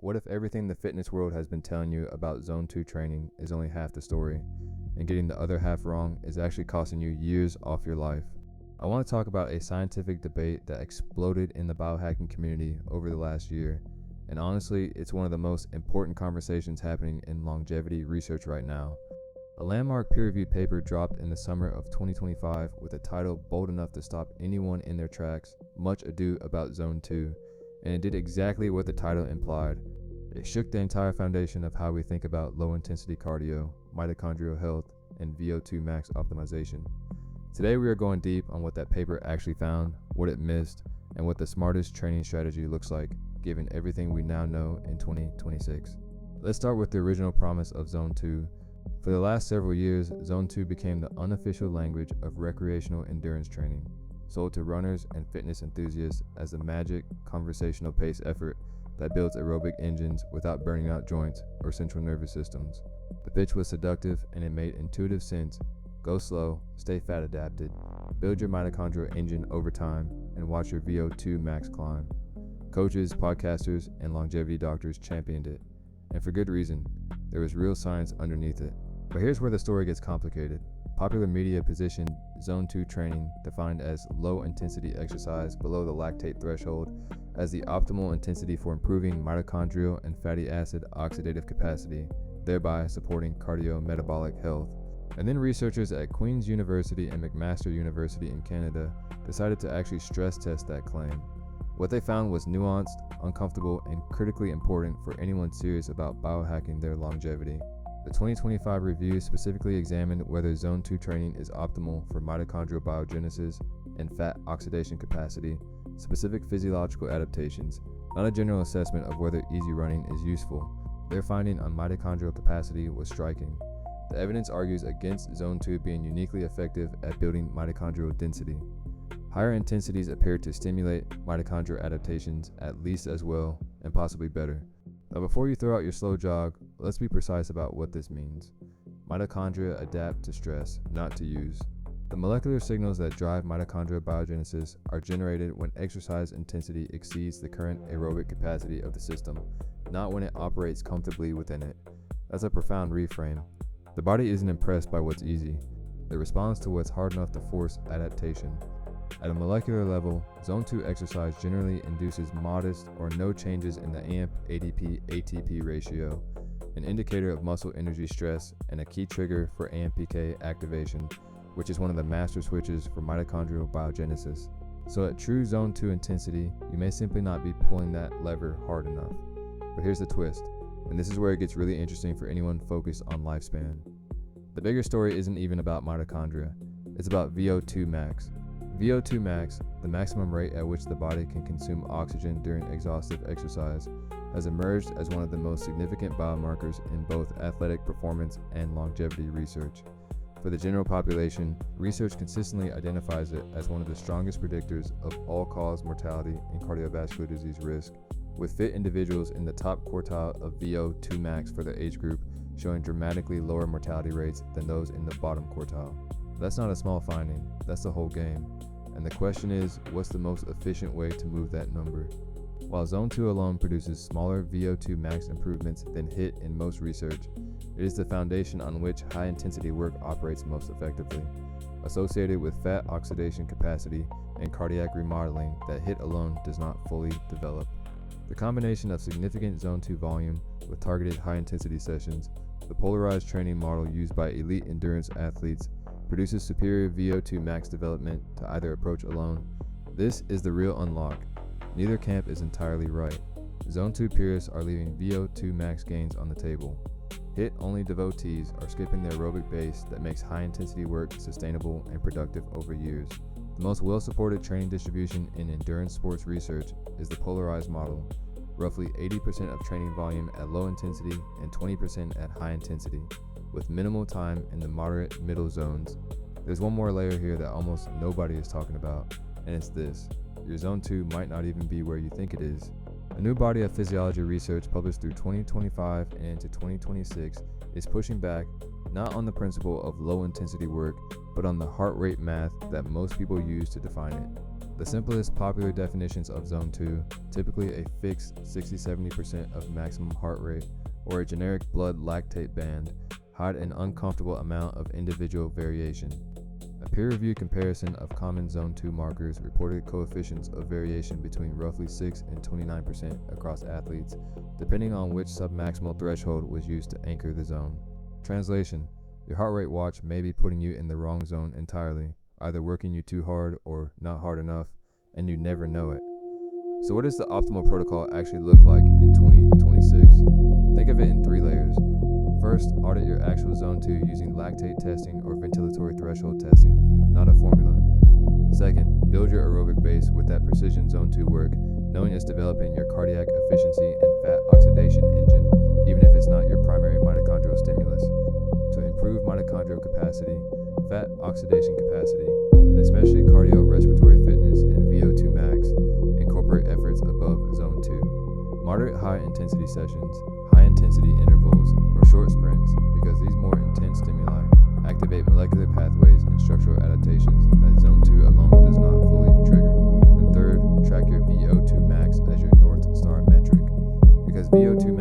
What if everything the fitness world has been telling you about Zone 2 training is only half the story, and getting the other half wrong is actually costing you years off your life? I want to talk about a scientific debate that exploded in the biohacking community over the last year, and honestly, it's one of the most important conversations happening in longevity research right now. A landmark peer-reviewed paper dropped in the summer of 2025 with a title bold enough to stop anyone in their tracks, Much Ado About Zone 2, and it did exactly what the title implied. It shook the entire foundation of how we think about low-intensity cardio, mitochondrial health, and VO2 max optimization. Today we are going deep on what that paper actually found, what it missed, and what the smartest training strategy looks like, given everything we now know in 2026. Let's start with the original promise of Zone 2. For the last several years, Zone 2 became the unofficial language of recreational endurance training, sold to runners and fitness enthusiasts as a magic, conversational pace effort that builds aerobic engines without burning out joints or central nervous systems. The pitch was seductive and it made intuitive sense. Go slow, stay fat adapted, build your mitochondrial engine over time, and watch your VO2 max climb. Coaches, podcasters, and longevity doctors championed it, and for good reason. There was real science underneath it. But here's where the story gets complicated. Popular media positioned Zone 2 training, defined as low-intensity exercise below the lactate threshold, as the optimal intensity for improving mitochondrial and fatty acid oxidative capacity, thereby supporting cardiometabolic health. And then researchers at Queen's University and McMaster University in Canada decided to actually stress test that claim. What they found was nuanced, uncomfortable, and critically important for anyone serious about biohacking their longevity. The 2025 review specifically examined whether Zone 2 training is optimal for mitochondrial biogenesis and fat oxidation capacity, specific physiological adaptations, not a general assessment of whether easy running is useful. Their finding on mitochondrial capacity was striking. The evidence argues against Zone 2 being uniquely effective at building mitochondrial density. Higher intensities appear to stimulate mitochondrial adaptations at least as well, and possibly better. Now before you throw out your slow jog, let's be precise about what this means. Mitochondria adapt to stress, not to use. The molecular signals that drive mitochondrial biogenesis are generated when exercise intensity exceeds the current aerobic capacity of the system, not when it operates comfortably within it. That's a profound reframe. The body isn't impressed by what's easy. It responds to what's hard enough to force adaptation. At a molecular level, Zone 2 exercise generally induces modest or no changes in the AMP-ADP-ATP ratio, an indicator of muscle energy stress and a key trigger for AMPK activation, which is one of the master switches for mitochondrial biogenesis. So at true Zone 2 intensity, you may simply not be pulling that lever hard enough. But here's the twist, and this is where it gets really interesting for anyone focused on lifespan. The bigger story isn't even about mitochondria, it's about VO2 max. VO2 max, the maximum rate at which the body can consume oxygen during exhaustive exercise, has emerged as one of the most significant biomarkers in both athletic performance and longevity research. For the general population, research consistently identifies it as one of the strongest predictors of all-cause mortality and cardiovascular disease risk, with fit individuals in the top quartile of VO2 max for their age group showing dramatically lower mortality rates than those in the bottom quartile. That's not a small finding, that's the whole game. And the question is, what's the most efficient way to move that number? While Zone 2 alone produces smaller VO2 max improvements than HIIT in most research, it is the foundation on which high-intensity work operates most effectively, associated with fat oxidation capacity and cardiac remodeling that HIIT alone does not fully develop. The combination of significant Zone 2 volume with targeted high-intensity sessions, the polarized training model used by elite endurance athletes, produces superior VO2 max development to either approach alone. This is the real unlock. Neither camp is entirely right. Zone 2 purists are leaving VO2 max gains on the table. HIIT-only devotees are skipping the aerobic base that makes high-intensity work sustainable and productive over years. The most well-supported training distribution in endurance sports research is the polarized model, roughly 80% of training volume at low intensity and 20% at high intensity, with minimal time in the moderate middle zones. There's one more layer here that almost nobody is talking about, and it's this. Your Zone 2 might not even be where you think it is. A new body of physiology research published through 2025 and into 2026 is pushing back not on the principle of low intensity work, but on the heart rate math that most people use to define it. The simplest popular definitions of Zone 2, typically a fixed 60-70% of maximum heart rate or a generic blood lactate band, hide an uncomfortable amount of individual variation. A peer-reviewed comparison of common Zone 2 markers reported coefficients of variation between roughly 6 and 29% across athletes, depending on which submaximal threshold was used to anchor the zone. Translation: your heart rate watch may be putting you in the wrong zone entirely, either working you too hard or not hard enough, and you never know it. So what does the optimal protocol actually look like in 2026? Think of it in 3 layers. First, audit your actual Zone 2 using lactate testing or ventilatory threshold testing, not a formula. Second, build your aerobic base with that precision Zone 2 work, knowing it's developing your cardiac efficiency and fat oxidation engine, even if it's not your primary mitochondrial stimulus. To improve mitochondrial capacity, fat oxidation capacity, and especially cardiorespiratory fitness and VO2 max, incorporate efforts above Zone 2. Moderate high intensity sessions, high intensity intervals, or short sprints, because these more intense stimuli activate molecular pathways and structural adaptations that Zone 2 alone does not fully trigger. And third, track your VO2 max as your North Star metric, because VO2